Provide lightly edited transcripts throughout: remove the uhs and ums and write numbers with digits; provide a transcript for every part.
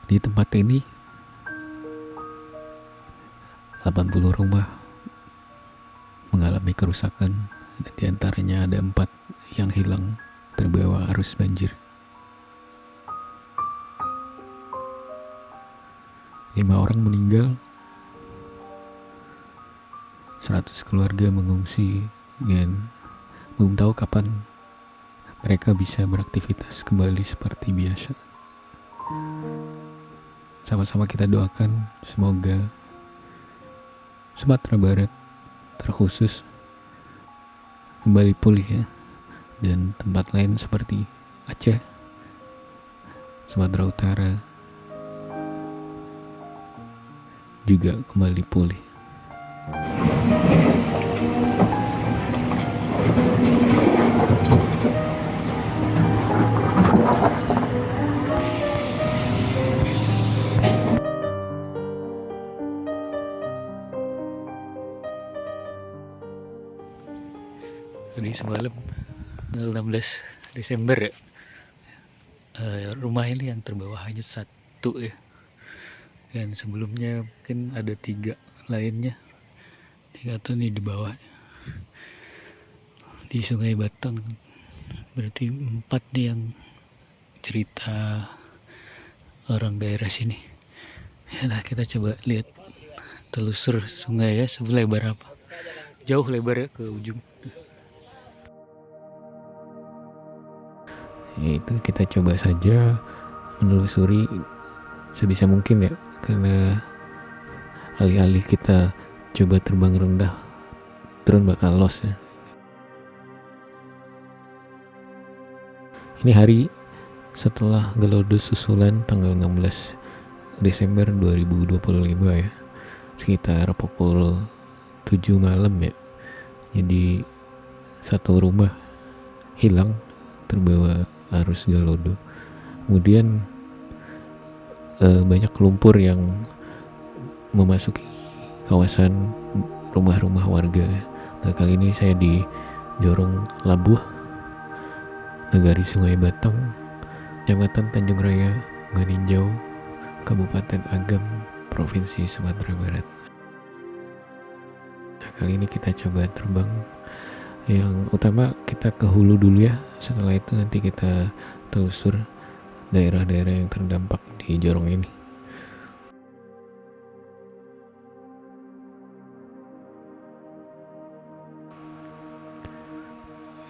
Di tempat ini 80 rumah mengalami kerusakan, dan diantaranya ada 4 yang hilang terbawa arus banjir. 5 orang meninggal, 100 keluarga mengungsi, dan belum tahu kapan mereka bisa beraktivitas kembali seperti biasa. Sama-sama kita doakan semoga Sumatera Barat terkhusus kembali pulih ya, dan tempat lain seperti Aceh, Sumatera Utara juga kembali pulih. Tadi semalam tanggal 16 Desember ya, rumah ini yang terbawa hanya 1 ya, dan sebelumnya mungkin ada 3 lainnya. 3 tuh nih di bawah di Sungai Batang, berarti 4 nih yang cerita orang daerah sini. Ya, nah kita coba lihat telusur sungai ya, selebar apa, jauh lebar ya ke ujung. Itu kita coba saja menelusuri sebisa mungkin ya, karena alih-alih kita coba terbang rendah, drone bakal lost ya. Ini hari setelah Gelodo susulan tanggal 16 Desember 2025 ya, sekitar pukul 7 malam ya. Jadi 1 rumah hilang terbawa arus Gelodo. Kemudian banyak lumpur yang memasuki kawasan rumah-rumah warga. Nah, kali ini saya di Jorong Labuh, Negari Sungai Batang, Kecamatan Tanjung Raya, Maninjau, Kabupaten Agam, Provinsi Sumatera Barat. Nah, kali ini kita coba terbang. Yang utama kita ke hulu dulu ya, setelah itu nanti kita telusur daerah-daerah yang terdampak di Jorong ini.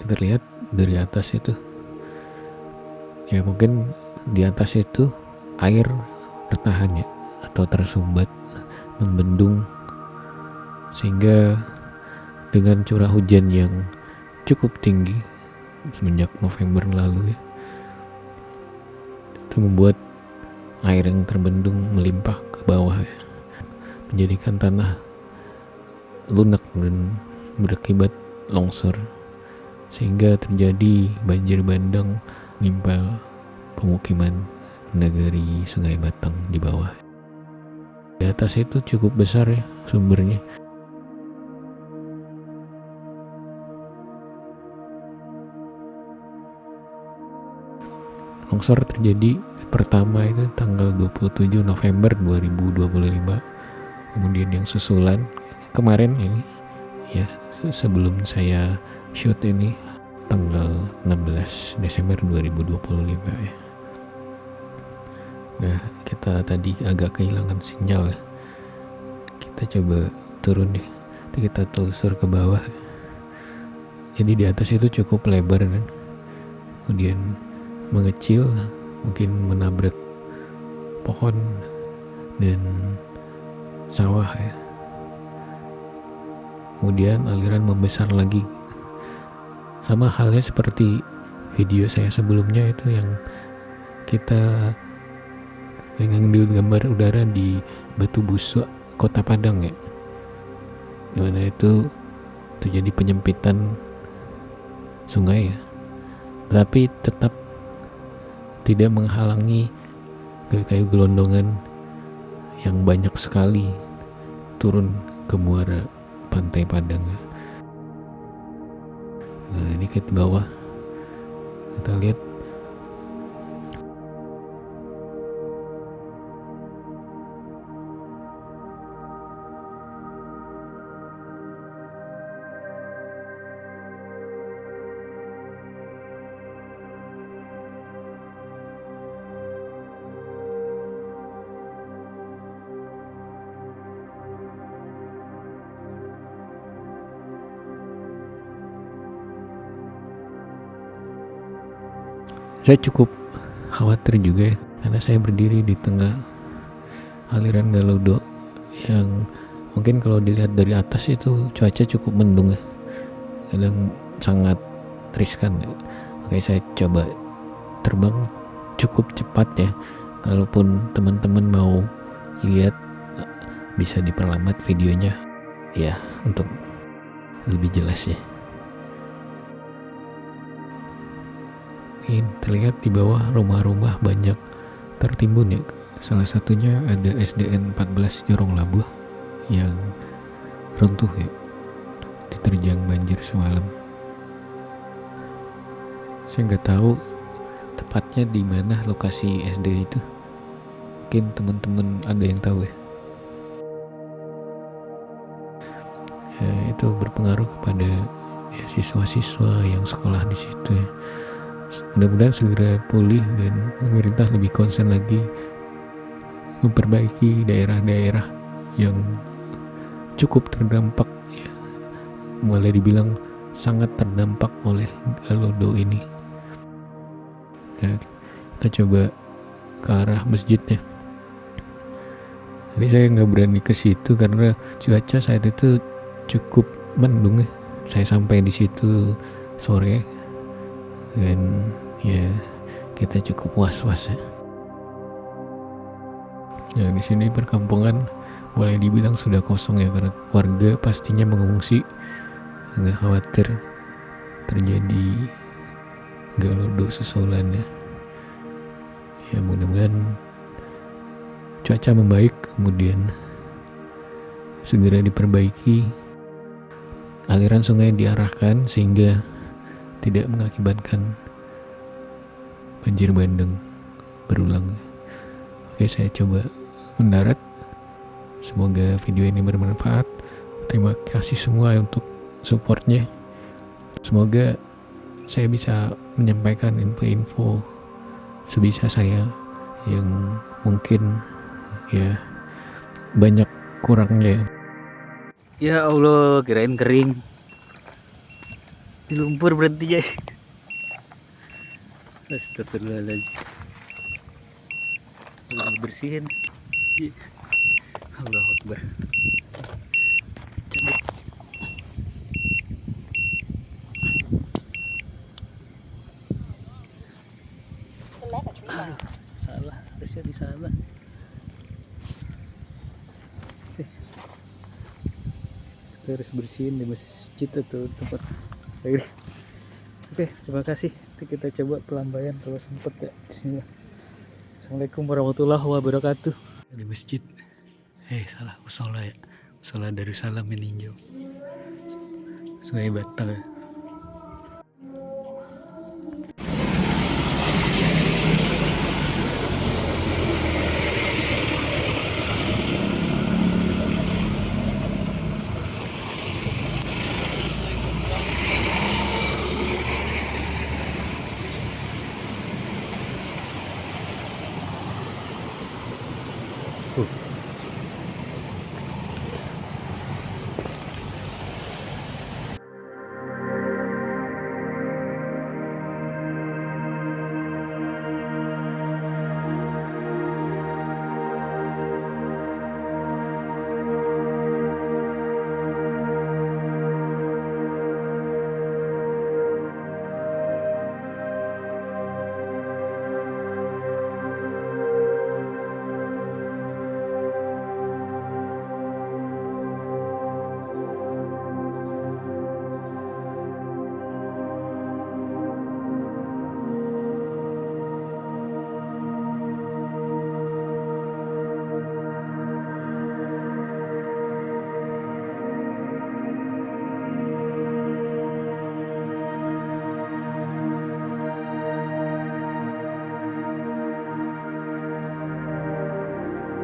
Terlihat dari atas itu ya, mungkin di atas itu air bertahan ya, atau tersumbat membendung, sehingga dengan curah hujan yang cukup tinggi semenjak November lalu ya, itu membuat air yang terbendung melimpah ke bawah ya, menjadikan tanah lunak dan berakibat longsor, sehingga terjadi banjir bandang menimpa pemukiman Negari Sungai Batang di bawah. Di atas itu cukup besar ya sumbernya. Longsor terjadi pertama itu tanggal 27 November 2025. Kemudian yang susulan kemarin ini ya, sebelum saya shoot ini tanggal 16 Desember 2025 ya. Nah, kita tadi agak kehilangan sinyal ya. Kita coba turun deh. Kita telusur ke bawah. Jadi di atas itu cukup lebar kan. Kemudian mengecil, mungkin menabrak pohon dan sawah ya. Kemudian aliran membesar lagi. Sama halnya seperti video saya sebelumnya itu yang kita ngambil gambar udara di Batu Busuk, Kota Padang ya, dimana itu terjadi penyempitan sungai ya, tapi tetap tidak menghalangi kayu gelondongan yang banyak sekali turun ke muara pantai Padang. Nah, ini ke bawah kita lihat Saya cukup khawatir juga ya, karena saya berdiri di tengah aliran Galodo yang mungkin kalau dilihat dari atas itu cuaca cukup mendung ya, kadang sangat riskan ya. Oke, saya coba terbang cukup cepat ya. Kalaupun teman-teman mau lihat, bisa diperlambat videonya ya untuk lebih jelas ya. Ini terlihat di bawah rumah-rumah banyak tertimbun ya. Salah satunya ada SDN 14 Jorong Labuh yang runtuh ya, diterjang banjir semalam. Saya nggak tahu tepatnya di mana lokasi SD itu. Mungkin teman-teman ada yang tahu ya. Ya, itu berpengaruh kepada ya, siswa-siswa yang sekolah di situ ya. Mudah-mudahan segera pulih dan pemerintah lebih konsen lagi memperbaiki daerah-daerah yang cukup terdampak ya, mulai dibilang sangat terdampak oleh Galodo ini ya. Kita coba ke arah masjidnya. Jadi saya nggak berani ke situ karena cuaca saat itu cukup mendung ya. Saya sampai di situ sore dan ya kita cukup was-was ya. Ya di sini perkampungan boleh dibilang sudah kosong ya, karena warga pastinya mengungsi, nggak khawatir terjadi Galodo susulan ya. Ya mudah-mudahan cuaca membaik, kemudian segera diperbaiki, aliran sungai diarahkan sehingga tidak mengakibatkan banjir bandang berulang. Oke, saya coba mendarat. Semoga video ini bermanfaat. Terima kasih semua untuk supportnya. Semoga saya bisa menyampaikan info-info sebisa saya yang mungkin ya banyak kurangnya. Ya Allah, kirain kering. Di lumpur berhenti ya. Astagfirullahaladzim. Bersihin. Allahu Akbar. Cabut. Salah, harusnya di sana. Kita harus bersihin di masjid atau tempat. Oke, terima kasih. Nanti kita coba pelambayan kalau sempet ya. Bismillah. Assalamualaikum warahmatullahi wabarakatuh. Di masjid. Salah, musola ya. Musola Darussalam meninjau. Sungai Batang ya.